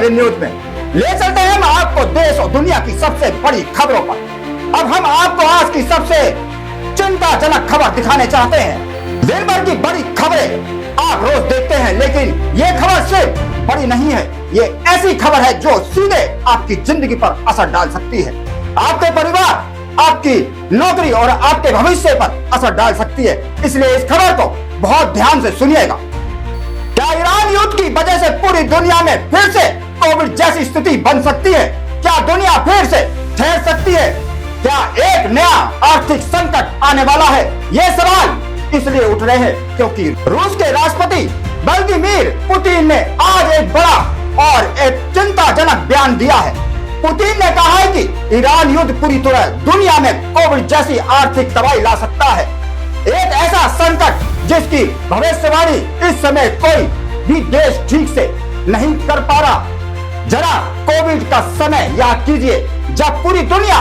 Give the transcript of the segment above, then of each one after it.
7 news में। ले चलते हैं हम आपको देश और दुनिया की सबसे बड़ी खबरों पर। अब हम आपको आज की सबसे चिंताजनक खबर दिखाने चाहते हैं। दिन भर की बड़ी खबरें आप रोज देखते हैं, लेकिन ये खबर सिर्फ बड़ी नहीं है, ये ऐसी खबर है जो सीधे आपकी जिंदगी पर असर डाल सकती है, आपके परिवार, आपकी नौकरी और आपके भविष्य पर असर डाल सकती है। इसलिए इस खबर को बहुत ध्यान से सुनिएगा। क्या ईरान युद्ध की वजह से पूरी दुनिया में फिर से कोविड जैसी स्थिति बन सकती है? क्या दुनिया फिर से ठहर सकती है? क्या एक नया आर्थिक संकट आने वाला है? ये सवाल इसलिए उठ रहे हैं क्योंकि रूस के राष्ट्रपति व्लादिमीर पुतिन ने आज एक बड़ा और एक चिंताजनक बयान दिया है। पुतिन ने कहा है कि ईरान युद्ध पूरी तरह दुनिया में कोविड जैसी आर्थिक तबाही ला सकता है, एक ऐसा संकट जिसकी भविष्यवाणी इस समय कोई भी देश ठीक से नहीं कर पा रहा। जरा कोविड का समय याद कीजिए, जब पूरी दुनिया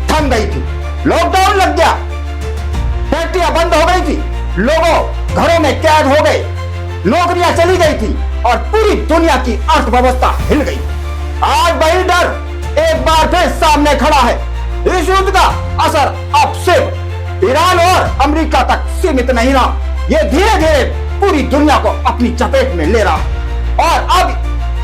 थम गई थी, लॉकडाउन लग गया, फैक्ट्रियां बंद हो गई थी, लोगों घरों में कैद हो गए, नौकरियां चली गई थी और पूरी दुनिया की अर्थव्यवस्था हिल गई। आज वही डर एक बार फिर सामने खड़ा है। इस युद्ध का असर अब सिर्फ ईरान और अमेरिका तक सीमित नहीं रहा, ये धीरे धीरे पूरी दुनिया को अपनी चपेट में ले रहा और अब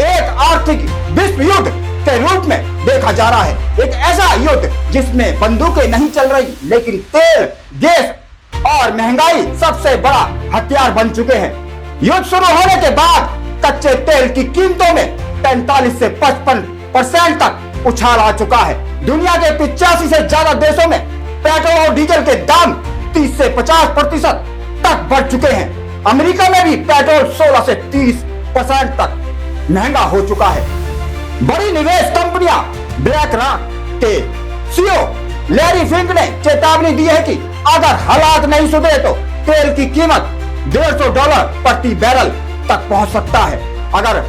एक आर्थिक विश्व युद्ध के रूप में देखा जा रहा है। एक ऐसा युद्ध जिसमें बंदूकें नहीं चल रही, लेकिन तेल, गैस और महंगाई सबसे बड़ा हथियार बन चुके हैं। युद्ध शुरू होने के बाद कच्चे तेल की कीमतों में 45 से 55% तक उछाल आ चुका है। दुनिया के 85 से ज्यादा देशों में पेट्रोल और डीजल के दाम 30 से 50% तक बढ़ चुके हैं। अमेरिका में भी पेट्रोल 16 से 30% तक महंगा हो चुका है। बड़ी निवेश कंपनियां ब्लैक रॉक के सीईओ लैरी फिंक ने चेतावनी दी है कि अगर हालात नहीं सुधरे तो तेल की कीमत $150 प्रति बैरल तक पहुंच सकता है। अगर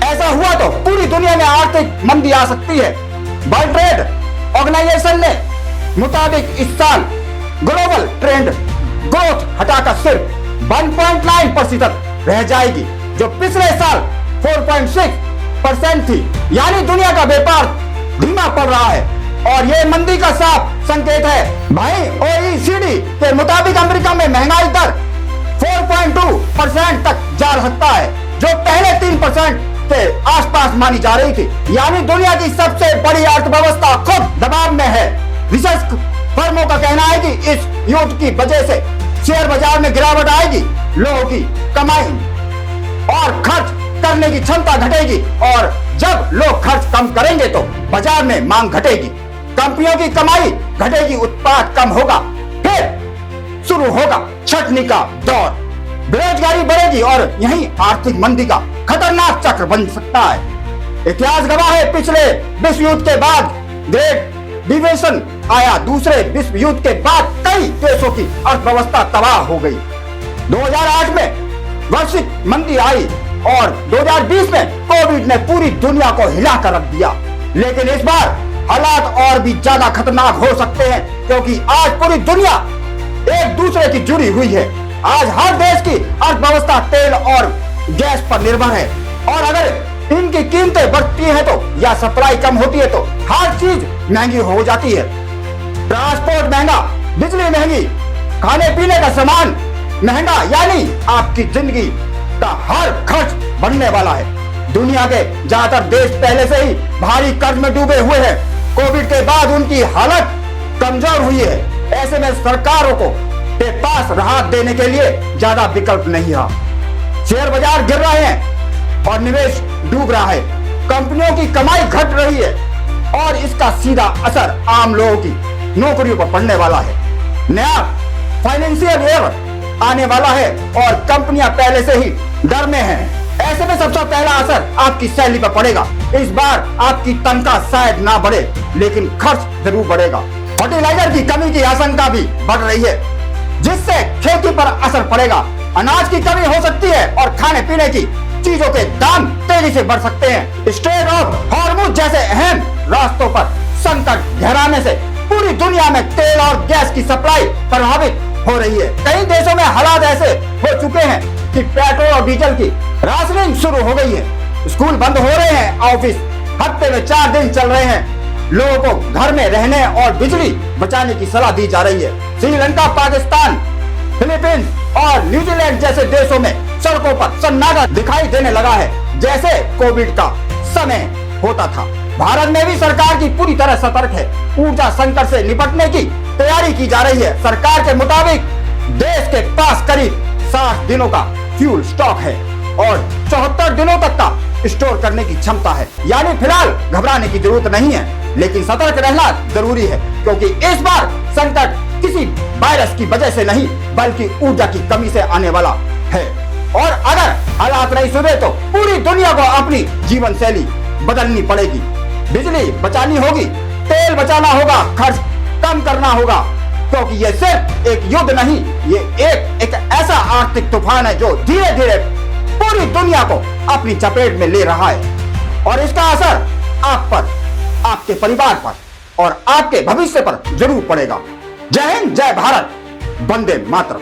ऐसा हुआ तो पूरी दुनिया में आर्थिक मंदी आ सकती है। वर्ल्ड ट्रेड ऑर्गेनाइजेशन ने मुताबिक इस साल ग्लोबल ट्रेंड ग्रोथ हटाकर सिर्फ 1.9% रह जाएगी, जो पिछले साल 4.6% थी। यानी दुनिया का व्यापार धीमा पड़ रहा है और ये मंदी का साफ संकेत है। भाई OECD के मुताबिक अमेरिका में महंगाई दर 4.2% तक जा सकता है, जो पहले 3% के आसपास मानी जा रही थी। यानी दुनिया की सबसे बड़ी अर्थव्यवस्था खुद दबाव में है। रिसर्च फर्मों का कहना है कि इस युद्ध की वजह से शेयर बाजार में गिरावट आएगी, लोगों की कमाई और खर्च करने की क्षमता घटेगी और जब लोग खर्च कम करेंगे तो बाजार में मांग घटेगी, कंपनियों की कमाई घटेगी, उत्पाद कम होगा, फिर शुरू होगा छटनी का दौर, बेरोजगारी बढ़ेगी और यही आर्थिक मंदी का खतरनाक चक्र बन सकता है। इतिहास गवाह है, पिछले विश्व युद्ध के बाद ग्रेट डिप्रेशन आया, दूसरे विश्व युद्ध के बाद कई देशों की अर्थव्यवस्था तबाह हो गई। 2008 में वैश्विक मंदी आई और 2020 में कोविड ने पूरी दुनिया को हिला कर रख दिया। लेकिन इस बार हालात और भी ज्यादा खतरनाक हो सकते हैं, क्योंकि आज पूरी दुनिया एक दूसरे की जुड़ी हुई है। आज हर देश की अर्थव्यवस्था तेल और गैस पर निर्भर है और अगर इनकी कीमतें बढ़ती हैं तो या सप्लाई कम होती है तो हर चीज महंगी हो जाती है। ट्रांसपोर्ट महंगा, बिजली महंगी, खाने पीने का सामान महंगा, यानी आपकी जिंदगी का हर खर्च बढ़ने वाला है। दुनिया के ज्यादातर देश पहले से ही भारी कर्ज में डूबे हुए हैं। कोविड के बाद उनकी हालत कमजोर हुई है। ऐसे में सरकारों को के पास राहत देने के लिए ज्यादा विकल्प नहीं रहा। शेयर बाजार गिर रहे हैं और निवेश डूब रहा है, कंपनियों की कमाई घट रही है और इसका सीधा असर आम लोगों की नौकरियों पर पड़ने वाला है। नया फाइनेंशियल ईयर आने वाला है और कंपनियां पहले से ही डर में हैं। ऐसे में सबसे पहला असर आपकी सैलरी पर पड़ेगा। इस बार आपकी तनख्वाह शायद ना बढ़े, लेकिन खर्च जरूर बढ़ेगा। फर्टिलाइजर की कमी की आशंका भी बढ़ रही है, जिससे खेती पर असर पड़ेगा। अनाज की कमी हो सकती है और खाने पीने की चीजों के दाम तेजी से बढ़ सकते हैं। स्ट्रेट ऑफ हॉर्मुज जैसे अहम रास्तों पर संकट गहराने से पूरी दुनिया में तेल और गैस की सप्लाई प्रभावित हो रही है। कई देशों में हालात ऐसे हो चुके हैं कि पेट्रोल और डीजल की राशनिंग शुरू हो गई है स्कूल बंद हो रहे हैं, ऑफिस हफ्ते में 4 दिन चल रहे हैं, लोगों को घर में रहने और बिजली बचाने की सलाह दी जा रही है। श्रीलंका, पाकिस्तान, फिलीपींस और न्यूजीलैंड जैसे देशों में सड़कों पर सन्नाटा दिखाई देने लगा है, जैसे कोविड का समय होता था। भारत में भी सरकार की पूरी तरह सतर्क है। ऊर्जा संकट से निपटने की तैयारी की जा रही है। सरकार के मुताबिक देश के पास करीब 60 दिनों का फ्यूल स्टॉक है और 74 दिनों तक का स्टोर करने की क्षमता है। यानी फिलहाल घबराने की जरूरत नहीं है, लेकिन सतर्क रहना जरूरी है, क्योंकि इस बार संकट किसी वायरस की वजह से नहीं, बल्कि ऊर्जा की कमी से आने वाला है। और अगर हालात नहीं सुधरे तो पूरी दुनिया को अपनी जीवन शैली बदलनी पड़ेगी। बिजली बचानी होगी, तेल बचाना होगा, खर्च कम करना होगा, क्योंकि ये सिर्फ एक युद्ध नहीं, ये एक ऐसा आर्थिक तूफान है जो धीरे धीरे पूरी दुनिया को अपनी चपेट में ले रहा है। और इसका असर आप पर, आपके परिवार पर और आपके भविष्य पर जरूर पड़ेगा। जय हिंद, जय भारत, वंदे मातरम।